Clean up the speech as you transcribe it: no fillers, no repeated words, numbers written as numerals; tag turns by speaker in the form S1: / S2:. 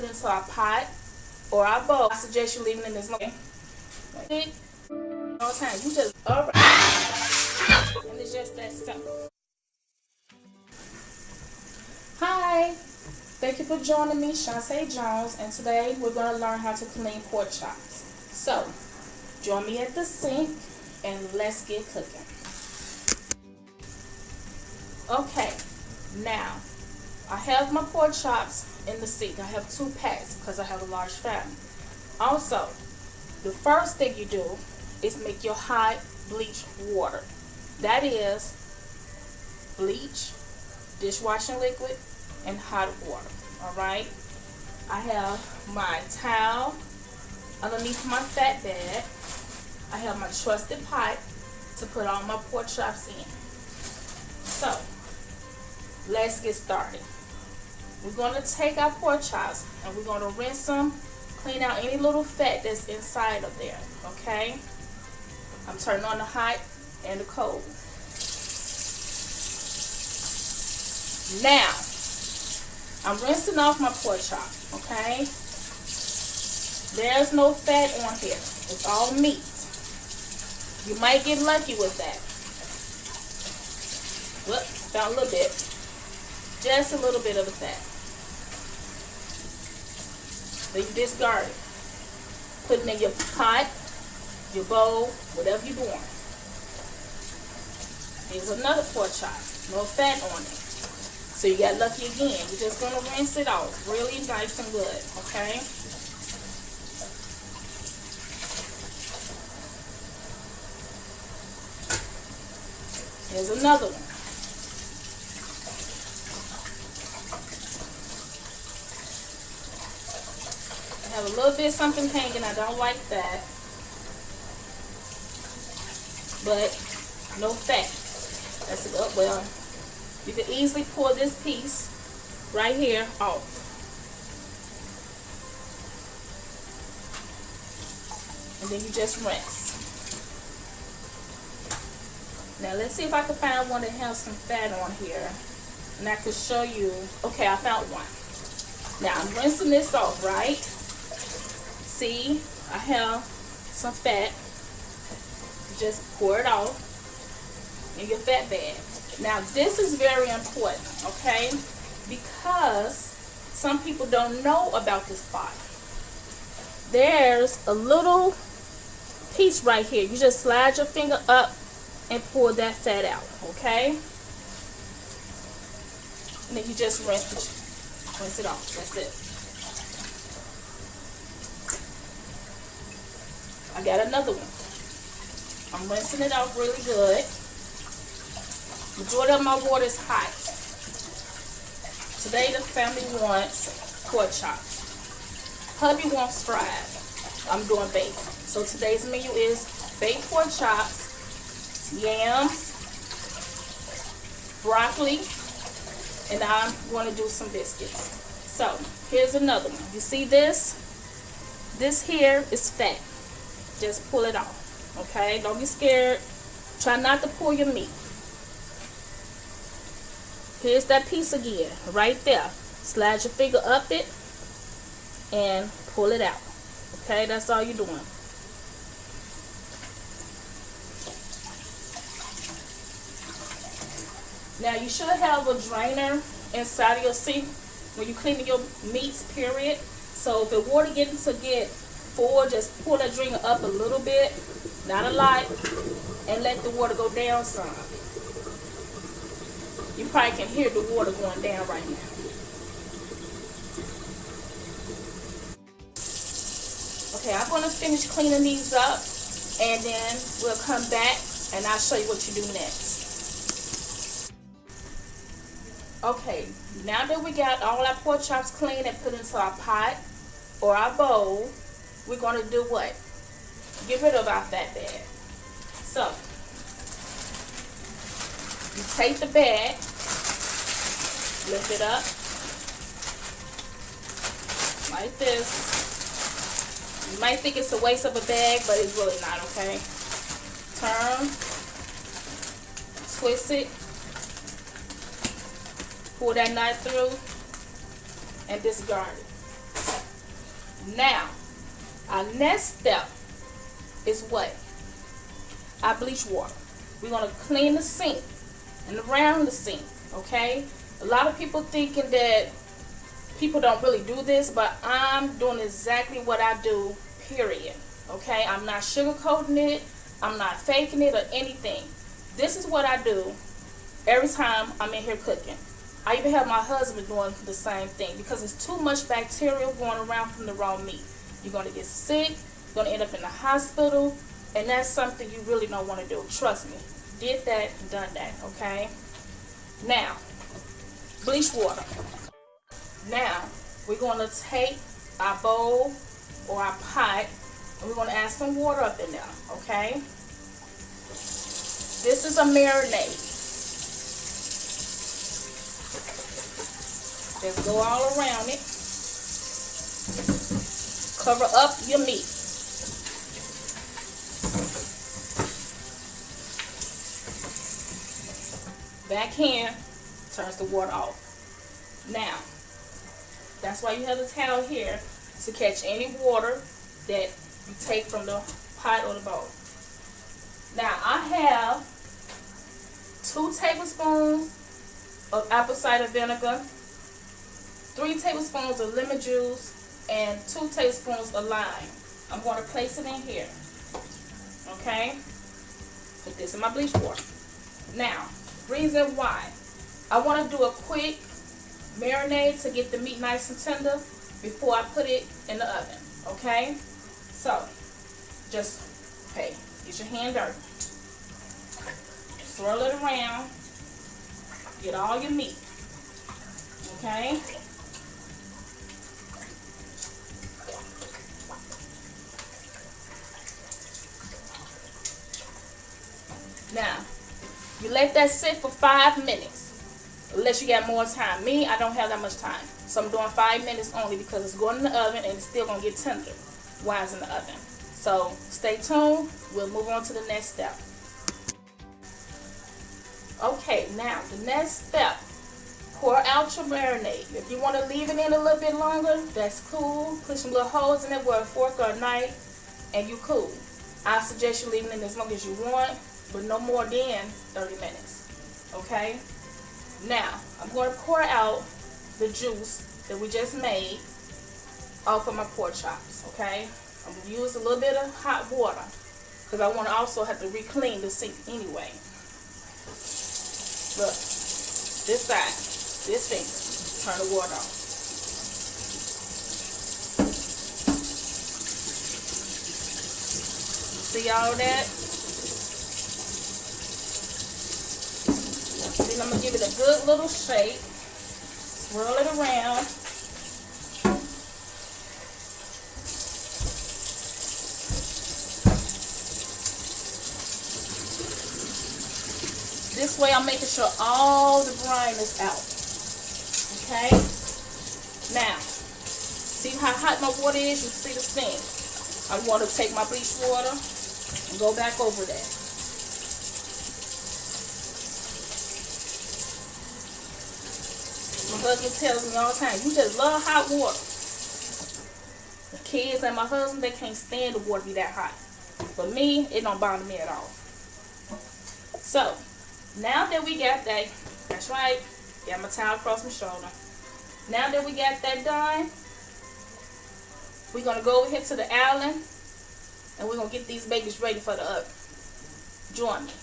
S1: it into our pot or our bowl. I suggest you leaving it in this long. All the time. You just, alright. And it's just that simple. Hi. Thank you for joining me, Shantae Jones, and today we're going to learn how to clean pork chops. So, join me at the sink and let's get cooking. Okay, now I have my pork chops in the sink. I have 2 packs because I have a large family. Also, the first thing you do is make your hot bleach water. That is bleach, dishwashing liquid, and hot water. Alright, I have my towel underneath my fat bed. I have my trusted pot to put all my pork chops in. So, let's get started. We're going to take our pork chops and we're going to rinse them, clean out any little fat that's inside of there. Okay? I'm turning on the hot and the cold. Now, I'm rinsing off my pork chop, okay? There's no fat on here. It's all meat. You might get lucky with that. Look, found a little bit. Just a little bit of the fat. Then you discard it. Put it in your pot, your bowl, whatever you're doing. Here's another pork chop. No fat on it. So you got lucky again. You're just going to rinse it out really nice and good, okay? Here's another one. I have a little bit of something hanging. I don't like that. But no fat. That's a good, well, you can easily pull this piece right here off. And then you just rinse. Now let's see if I can find one that has some fat on here. And I can show you. Okay, I found one. Now I'm rinsing this off, right? See, I have some fat. Just pour it off in your fat bag. Now this is very important, okay? Because some people don't know about this spot. There's a little piece right here. You just slide your finger up and pull that fat out, okay? And then you just rinse it off. That's it. I got another one. I'm rinsing it off really good. Majority of my water is hot. Today the family wants pork chops. Hubby wants fried. I'm doing baked. So today's menu is baked pork chops, yams, broccoli, and I'm going to do some biscuits. So here's another one. You see this? This here is fat. Just pull it off. Okay? Don't be scared. Try not to pull your meat. Here's that piece again, right there. Slide your finger up it and pull it out. Okay, that's all you're doing. Now you should have a drainer inside of your sink when you're cleaning your meats, period. So if the water gets to get full, just pull that drainer up a little bit, not a lot, and let the water go down some. You probably can hear the water going down right now. Okay, I'm going to finish cleaning these up, and then we'll come back and I'll show you what you do next. Okay, now that we got all our pork chops clean and put into our pot or our bowl, we're going to do what? Get rid of our fat bag. So, you take the bag, lift it up like this. You might think it's a waste of a bag, but it's really not, okay? Turn, twist it, pull that knife through, and discard it. Now, our next step is what? Our bleach water. We're going to clean the sink and around the sink, okay? A lot of people thinking that people don't really do this, but I'm doing exactly what I do, period. Okay? I'm not sugarcoating it. I'm not faking it or anything. This is what I do every time I'm in here cooking. I even have my husband doing the same thing because it's too much bacteria going around from the raw meat. You're going to get sick. You're going to end up in the hospital. And that's something you really don't want to do. Trust me. Did that, done that. Okay? Now, bleach water. Now, we're going to take our bowl or our pot and we're going to add some water up in there, okay? This is a marinade. Just go all around it. Cover up your meat. Back here, turns the water off. Now, that's why you have the towel here, to catch any water that you take from the pot or the bowl. Now, I have 2 tablespoons of apple cider vinegar, 3 tablespoons of lemon juice, and 2 tablespoons of lime. I'm going to place it in here. Okay? Put this in my bleach water. Now, reason why. I want to do a quick marinade to get the meat nice and tender before I put it in the oven. Okay? So, just, hey, get your hand dirty. Swirl it around. Get all your meat. Okay? Now, you let that sit for 5 minutes. Unless you got more time. Me, I don't have that much time. So I'm doing 5 minutes only because it's going in the oven and it's still going to get tender while it's in the oven. So stay tuned. We'll move on to the next step. Okay, now the next step. Pour out your marinade. If you want to leave it in a little bit longer, that's cool. Put some little holes in it with a fork or a knife and you cool. I suggest you leave it in as long as you want, but no more than 30 minutes. Okay? Now, I'm going to pour out the juice that we just made off of my pork chops, okay? I'm going to use a little bit of hot water because I want to also have to re-clean the sink anyway. Look, this side, this finger, turn the water on. See all that? Then I'm going to give it a good little shake. Swirl it around. This way I'm making sure all the brine is out. Okay? Now, see how hot my water is? You see the steam. I'm going to take my bleach water and go back over that. My husband tells me all the time, you just love hot water. The kids and my husband, they can't stand the water be that hot. But me, it don't bother me at all. So, now that we got that, that's right, got my towel across my shoulder. Now that we got that done, we're going to go over here to the island and we're going to get these babies ready for the oven. Join me.